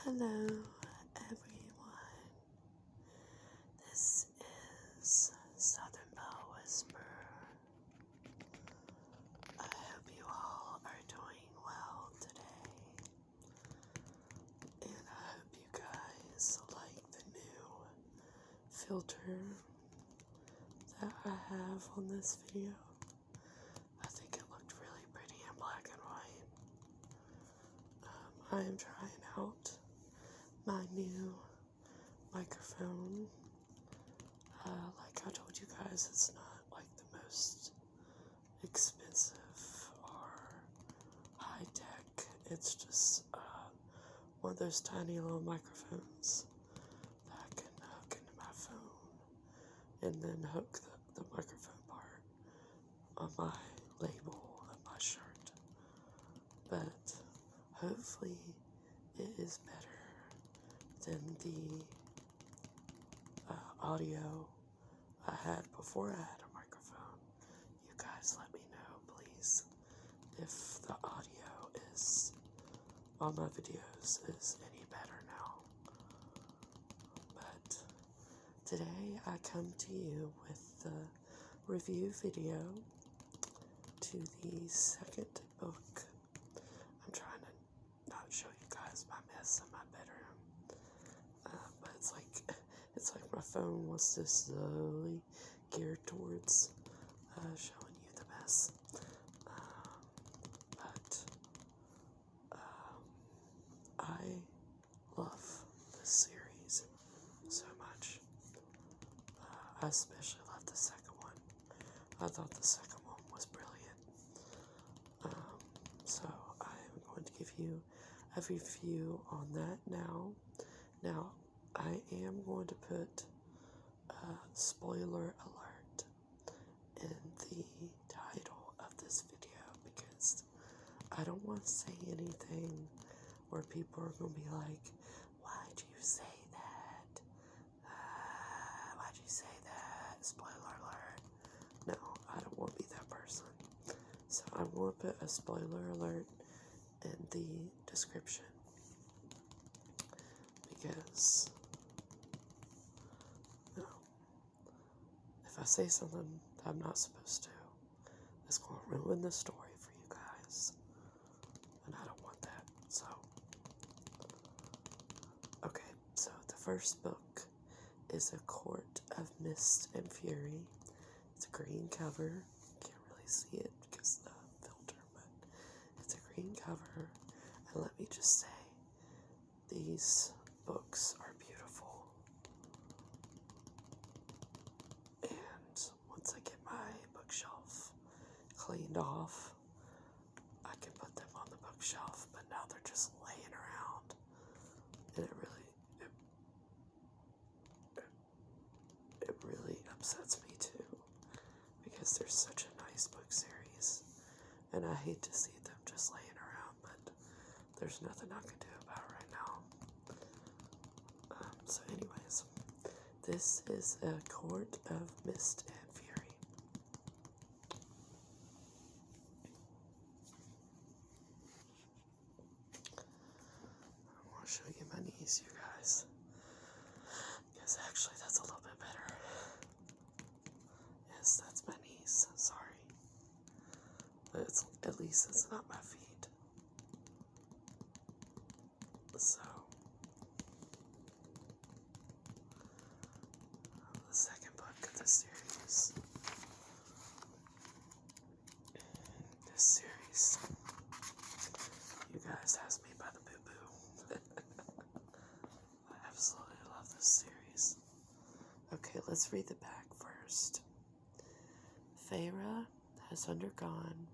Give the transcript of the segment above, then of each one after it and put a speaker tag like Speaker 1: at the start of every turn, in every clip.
Speaker 1: Hello, everyone. This is Southern Belle Whisper. I hope you all are doing well today. And I hope you guys like the new filter that I have on this video. I think it looked really pretty in black and white. I am trying out my new microphone. Like I told you guys, it's not like the most expensive or high tech. It's just one of those tiny little microphones that I can hook into my phone and then hook the microphone part on my label of my shirt. But hopefully it is better than the audio I had before I had a microphone. You guys let me know, please, if the audio is on my videos is any better now. But today I come to you with the review video to the second book. I'm trying to not show you guys my mess in my bedroom, but it's like my phone wants to slowly gear towards showing you the mess. But I love this series so much. I especially love the second one. I thought the second one was brilliant. So I am going to give you a review on that now. Now, I am going to put spoiler alert in the title of this video because I don't want to say anything where people are going to be like, why'd you say that? Why'd you say that? Spoiler alert. No, I don't want to be that person. So I'm going to put a spoiler alert in the description because if I say something that I'm not supposed to, it's going to ruin the story for you guys. And I don't want that. So, okay, so the first book is A Court of Mist and Fury. It's a green cover. Can't really see it because of the filter, but it's a green cover. And let me just say, these books are beautiful. And once I get my bookshelf cleaned off, I can put them on the bookshelf, but now they're just laying around. And it really upsets me too, because they're such a nice book series. And I hate to see them just laying around, but there's nothing I can do about it right now. So anyways, this is A Court of Mist and Fury. I want to show you my knees, you guys. Because actually that's a little bit better. Yes, that's my knees. Sorry. But at least it's not my feet. So, the second book of the series. This series, you guys has me by the boo-boo. I absolutely love this series. Okay, let's read the back first. Feyre has undergone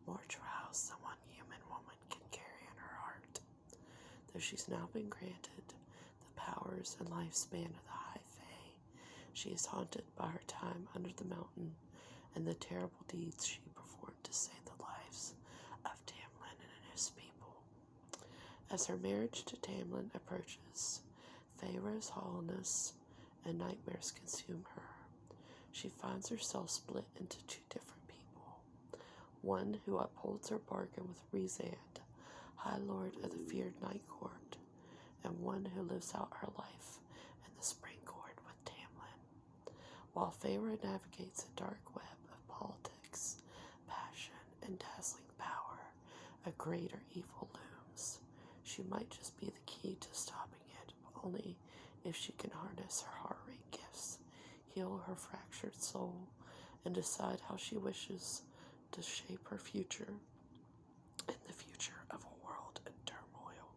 Speaker 1: more trials than one human woman can carry in her heart. Though she's now been granted the powers and lifespan of the High Fae, she is haunted by her time under the mountain and the terrible deeds she performed to save the lives of Tamlin and his people. As her marriage to Tamlin approaches, Feyre's hollowness and nightmares consume her. She finds herself split into two different people. One who upholds her bargain with Rhysand, High Lord of the feared Night Court, and one who lives out her life in the spring court with Tamlin. While Feyre navigates a dark web of politics, passion, and dazzling power, a greater evil looms. She might just be the key to stopping it, only if she can harness her heart rate gifts, heal her fractured soul, and decide how she wishes to shape her future and the future of a world in turmoil.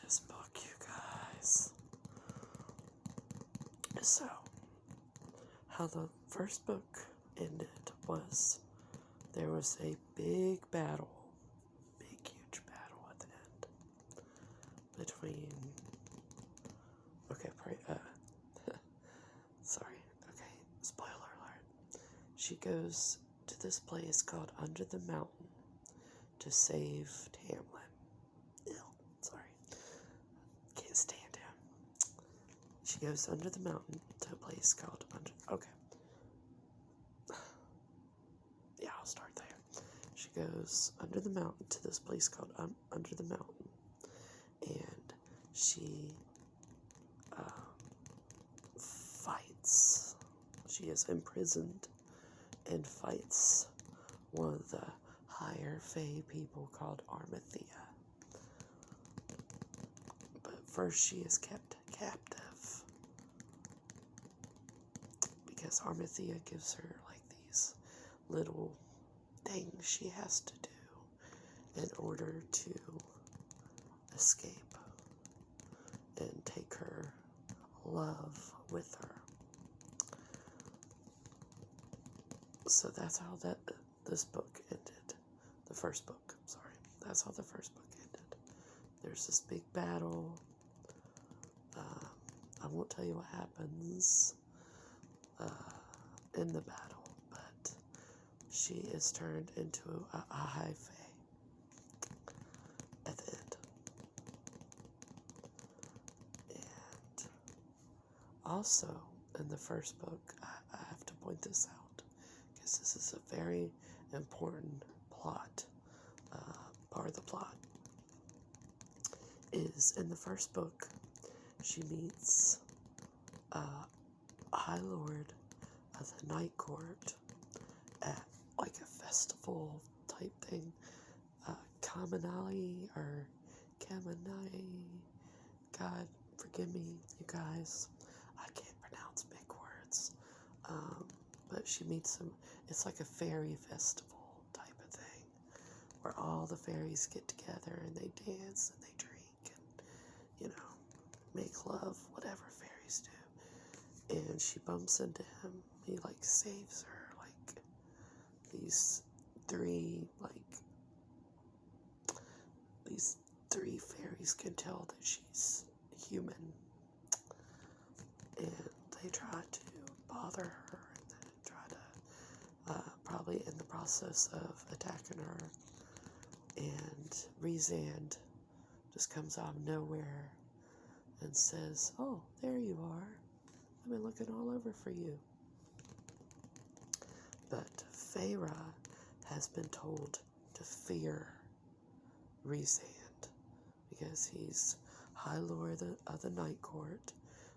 Speaker 1: This book, you guys. So, how the first book ended was there was a big battle, huge battle at the end between, sorry, okay, spoiler alert. She goes to this place called Under the Mountain to save Tamlin. Ew, sorry, can't stand him. She goes under the mountain to a place called okay. Yeah, I'll start there. She goes under the mountain to this place called Under the Mountain, and she fights. She is imprisoned and fights one of the higher Fae people called Armathea. But first she is kept captive because Armathea gives her like these little things she has to do in order to escape and take her love with her. So that's how this book ended. The first book, sorry. That's how the first book ended. There's this big battle. I won't tell you what happens in the battle, but she is turned into a high fae at the end. And also, in the first book, I have to point this out, because this is a very important plot, part of the plot, is in the first book, she meets a High Lord of the Night Court at like a festival type thing, Kaminai or Kaminai, God forgive me, you guys, I can't pronounce big words, but she meets him. It's like a fairy festival type of thing, where all the fairies get together and they dance and they drink and, make love, whatever fairies do. And she bumps into him. He like saves her. Like these three fairies can tell that she's human, and they try to bother her and then try to probably in the process of attacking her. And Rhysand just comes out of nowhere and says, "Oh, there you are. I've been looking all over for you." But Feyre has been told to fear Rhysand because he's High Lord of the Night Court.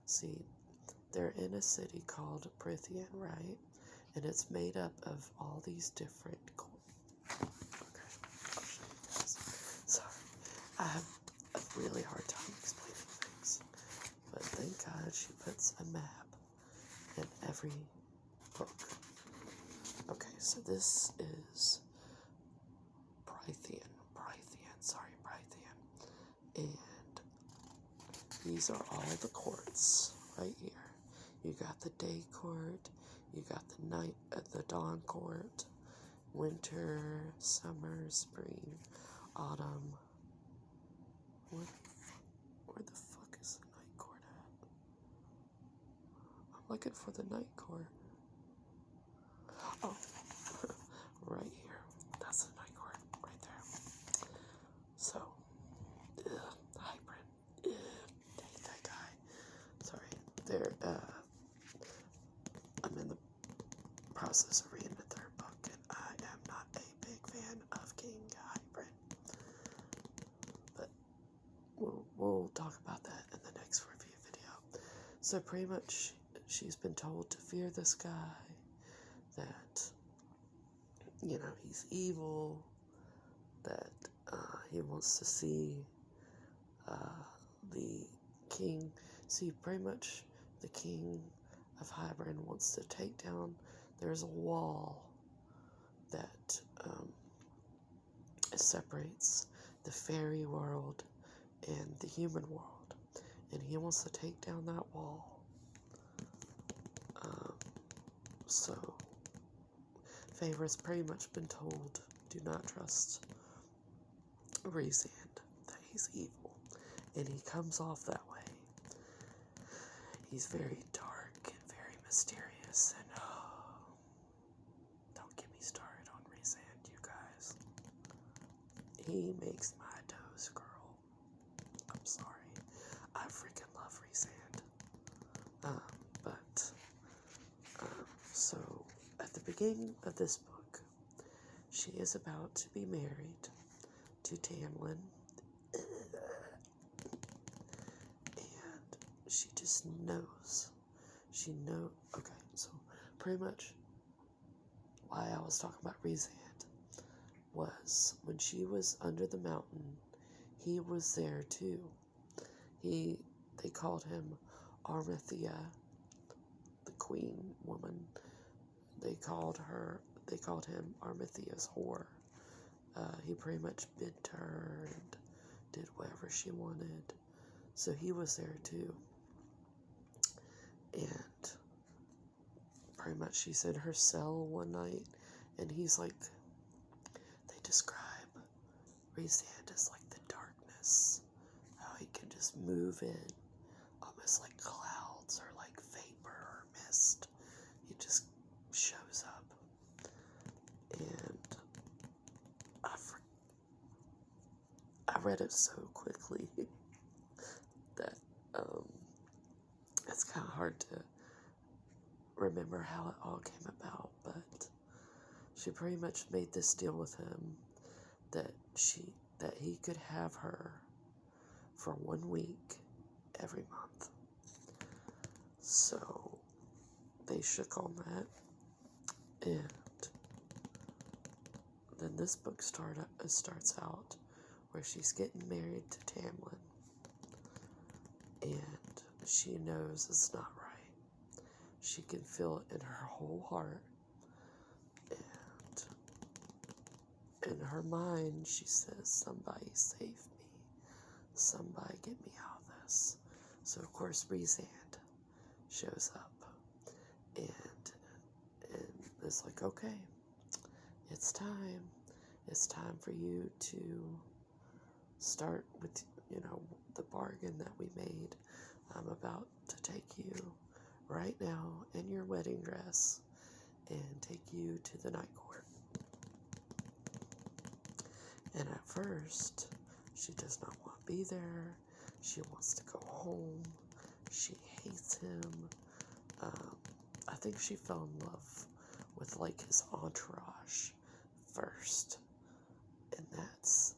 Speaker 1: See, they're in a city called Prithian, right? And it's made up of all these different Okay, I'll show you guys. Sorry, I have a really hard time explaining things. But thank God she puts a map in every book. Okay, so this is Prythian. And these are all the courts right here. You got the day court, you got the dawn court, winter, summer, spring, autumn. Where the fuck is the night court at? I'm looking for the night court. Oh, right here. That's the night court right there. So, hybrid. Hate that guy. Sorry. I'm in the process of reading the third book, and I am not a big fan of King Hybrid. we'll talk about that in the next review video. So pretty much she's been told to fear this guy, that, you know, he's evil, that he wants to see the king. See, pretty much the king of Hybern wants to take down, there's a wall that separates the fairy world and the human world, and he wants to take down that wall. So Favor's pretty much been told, do not trust Rhysand, that he's evil, and he comes off that way. He's very dark and very mysterious, and don't get me started on Rhysand, you guys. He makes my toes curl. I'm sorry. I freaking love Rhysand. So at the beginning of this book, she is about to be married to Tamlin, and she just knows. Okay, so pretty much why I was talking about Rhysand was when she was under the mountain, he was there too. They called him Armithia, the queen woman. They called him Armithia's whore. He pretty much bid her and did whatever she wanted. So he was there too. And pretty much she's in her cell one night, and he's like, they describe Rhysand as like the darkness, how he can just move in almost like clouds or like vapor or mist. He just shows up. And I read it so quickly that it's kind of hard to remember how it all came about, but she pretty much made this deal with him that he could have her for 1 week every month. So they shook on that, and then this book starts out where she's getting married to Tamlin, and she knows it's not right. She can feel it in her whole heart, and in her mind she says, somebody save me, somebody get me out of this. So of course Rhysand shows up, and it's like, okay, it's time for you to start with, the bargain that we made. I'm about to take you right now in your wedding dress and take you to the night court. And at first, she does not want to be there. She wants to go home. She hates him. I think she fell in love with like his entourage first. And that's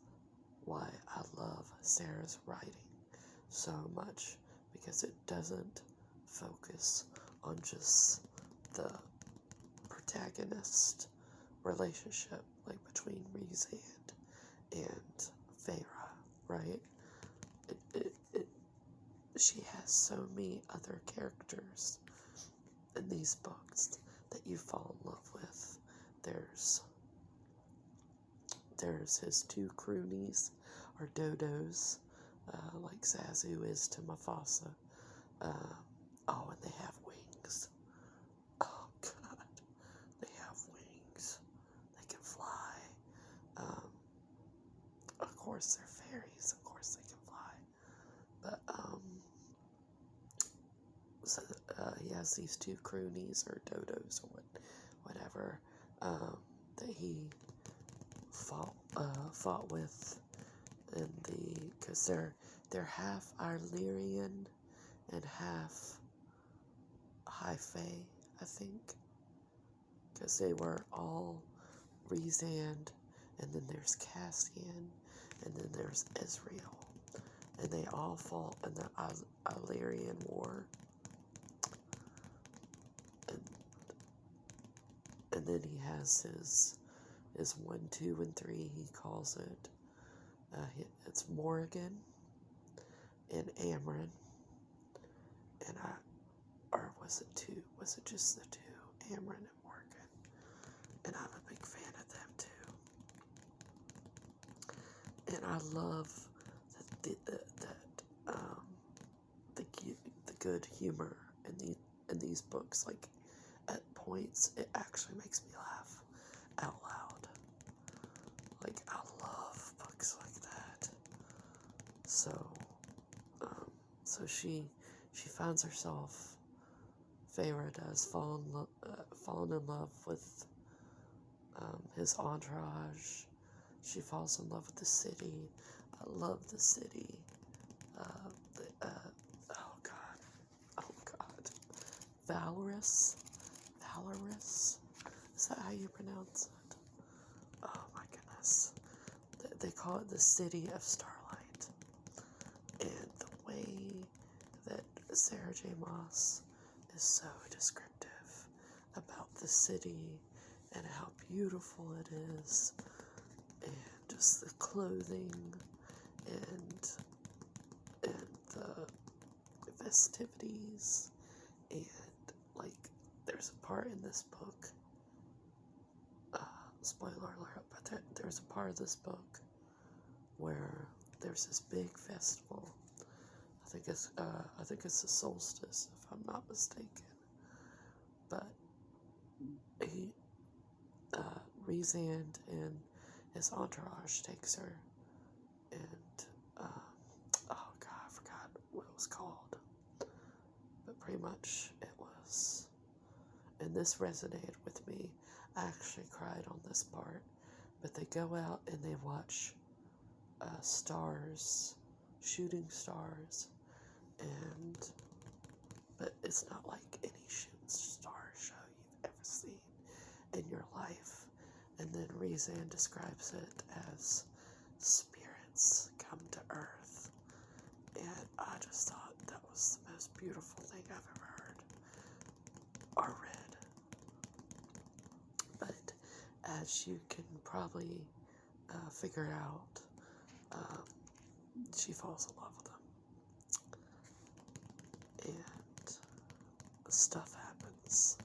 Speaker 1: why I love Sarah's writing so much, because it doesn't focus on just the protagonist relationship, like between Rhysand and Feyre, right? She has so many other characters in these books that you fall in love with. There's his 2 croonies, or dodos, like Zazu is to Mufasa. And they have wings. Oh God, they have wings. They can fly. Of course they're fairies. Of course they can fly. But so he has these 2 croonies or dodos or whatever that he fought with because they're half Illyrian and half High Fae, I think, because they were all Rhysand, and then there's Cassian, and then there's Ezreal. and they all fought in the Illyrian War. And then he has his 1, 2, and 3. He calls it. It's Morrigan and Amron, and or was it 2? Was it just the 2? Amron and Morgan. And I'm a big fan of them too. And I love the good humor in these books. Like at points, it actually makes me laugh out loud. Like I love books like that. So, she finds herself. Feyre does fallen in love with his entourage. She falls in love with the city. I love the city. Oh God, Valorous. Is that how you pronounce it? Oh my goodness. They call it the City of Starlight. And the way that Sarah J. Maas is so descriptive about the city and how beautiful it is, and just the clothing and the festivities. And like there's a part in this book, spoiler alert, but there's a part of this book where there's this big festival. I think it's the solstice, if I'm not mistaken. But he, Rhysand and his entourage takes her, and oh God, I forgot what it was called. But pretty much it was, and this resonated with me. I actually cried on this part. But they go out and they watch stars, shooting stars, but it's not like any shooting star show you've ever seen in your life. And then Rhysand describes it as spirits come to Earth, and I just thought that was the most beautiful thing I've ever heard or read. But as you can probably figure out, she falls in love with him, and stuff happens.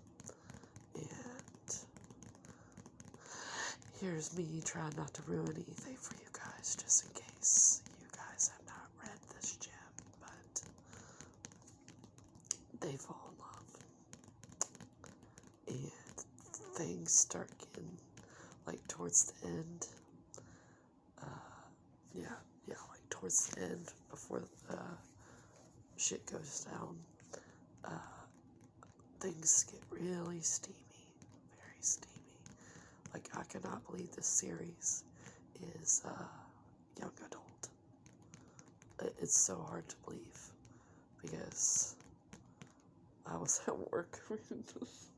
Speaker 1: And here's me trying not to ruin anything for you guys, just in case you guys have not read this gem, but they fall in love, and things start getting, like, towards the end, like towards the end, before shit goes down, things get really steamy, very steamy. Like, I cannot believe this series is young adult. It's so hard to believe, because I was at work reading this.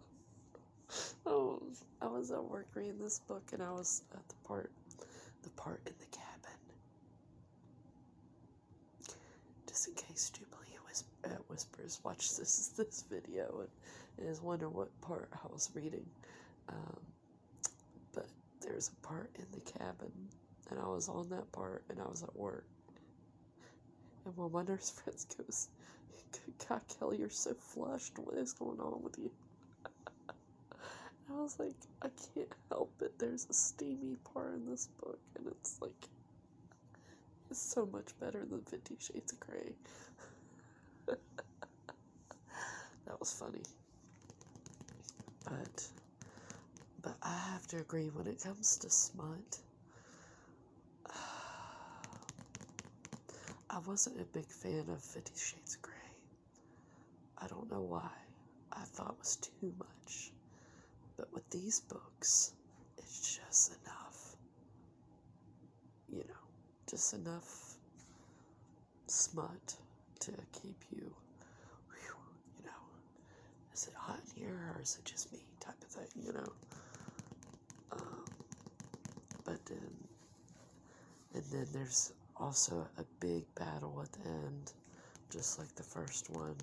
Speaker 1: I was at work reading this book, and I was at the part in the cabin. Just in case Jubilee Whispers watches this video and is wondering what part I was reading. But there's a part in the cabin, and I was on that part, and I was at work. And one of my nurse friends goes, "God, Kelly, you're so flushed. What is going on with you?" I was like, I can't help it. There's a steamy part in this book, and it's like, it's so much better than 50 Shades of Grey. That was funny. But I have to agree, when it comes to smut, I wasn't a big fan of 50 Shades of Grey. I don't know why. I thought it was too much. But with these books, it's just enough. Just enough smut to keep you, is it hot in here, or is it just me, type of thing, but then there's Also, a big battle at the end, just like the first one.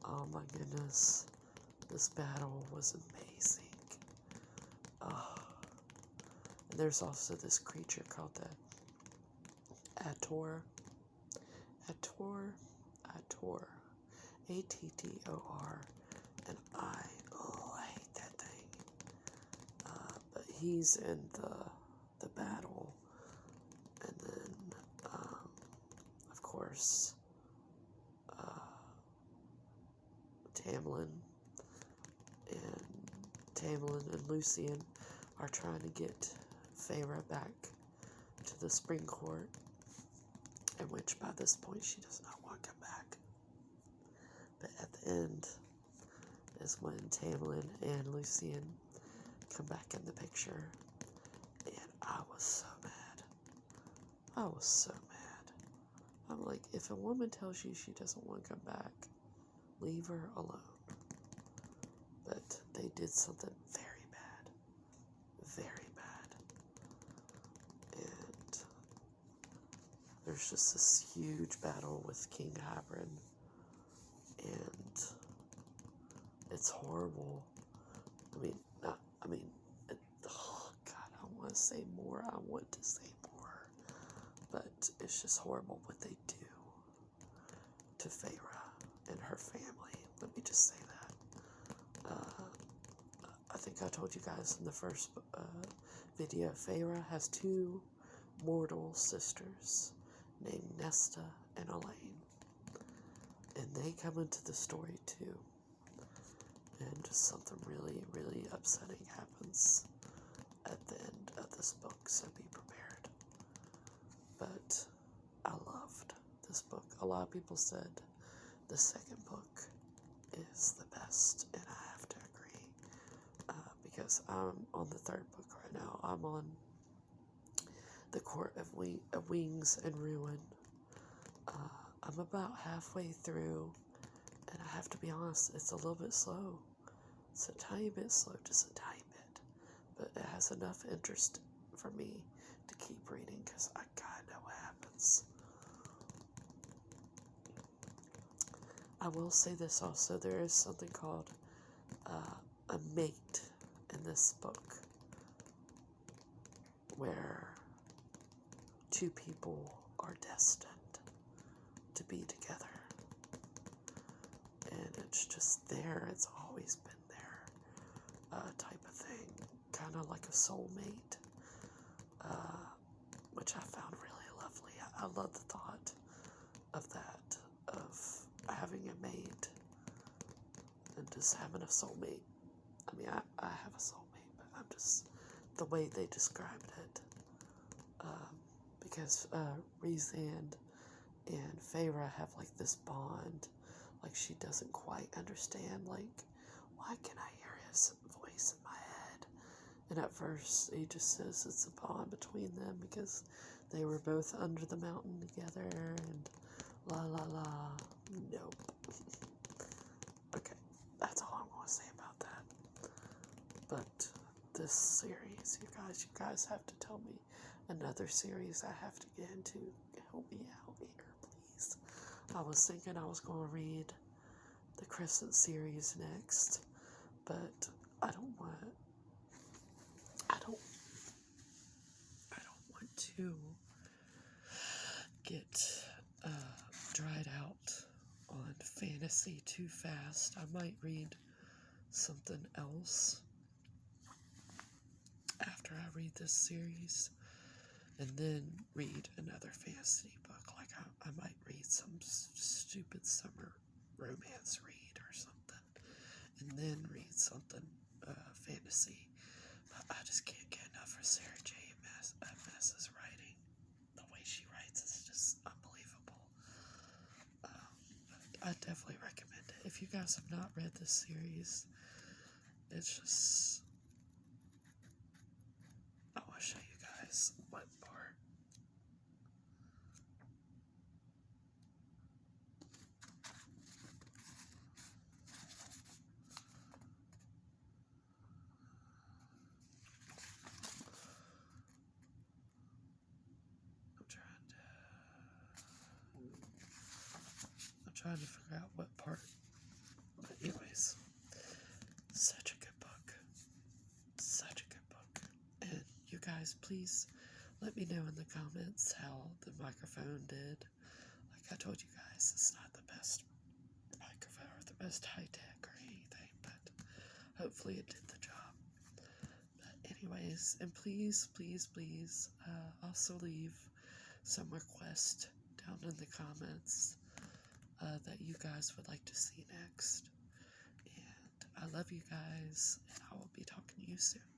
Speaker 1: Oh my goodness, this battle was amazing. Oh. And there's also this creature called the Attor. Attor. Attor. And I hate that thing. But he's in the battle. And then, of course, Tamlin and Lucian are trying to get Feyre back to the Spring Court, in which by this point she does not want to come back. But at the end is when Tamlin and Lucian come back in the picture, and I was so mad. I was so mad. I'm like, if a woman tells you she doesn't want to come back, leave her alone. But they did something very bad. Very bad. And there's just this huge battle with King Hybern. And it's horrible. Oh God, I want to say more. I want to say more. But it's just horrible what they do to Feyre and her family. Let me just say that. I think I told you guys in the first video, Feyre has 2 mortal sisters named Nesta and Elaine. And they come into the story too. And just something really, really upsetting happens at the end of this book, so be prepared. But I loved this book. A lot of people said the second book is the best, and I have to agree. Because I'm on the 3rd book right now. I'm on the Court of Wings and Ruin. I'm about halfway through, and I have to be honest, it's a little bit slow. It's a tiny bit slow, just a tiny bit. But it has enough interest for me to keep reading, because I gotta know what happens. I will say this also, there is something called a mate in this book, where 2 people are destined to be together. And it's just there, it's always been there, type of thing, kind of like a soulmate, which I found really lovely. I love the thought of that, of having a mate and just having a soulmate. I mean, I have a soulmate, but I'm just, the way they described it, because Rhysand and Feyre have like this bond. Like, she doesn't quite understand, like, why can I hear his voice in my head? And at first he just says it's a bond between them because they were both under the mountain together and la la la. Nope. Okay, that's all I'm gonna say about that. But this series, you guys have to tell me another series I have to get into. Help me out here, please. I was thinking I was going to read the Crescent series next, but I don't want to get dried out on fantasy too fast. I might read something else after I read this series, and then read another fantasy book. Like I might read some stupid summer romance read or something, and then read something fantasy. But I just can't get enough for Sarah J. Maas's writing. The way she writes is just unbelievable. I definitely recommend it. If you guys have not read this series, it's just, I want to show you guys what part. I'm trying to trying to figure out what part. But anyways, such a good book. Such a good book. And you guys, please let me know in the comments how the microphone did. Like I told you guys, it's not the best microphone or the best high-tech or anything, but hopefully it did the job. But anyways, and please, please, please, also leave some requests down in the comments that you guys would like to see next. And I love you guys, and I will be talking to you soon.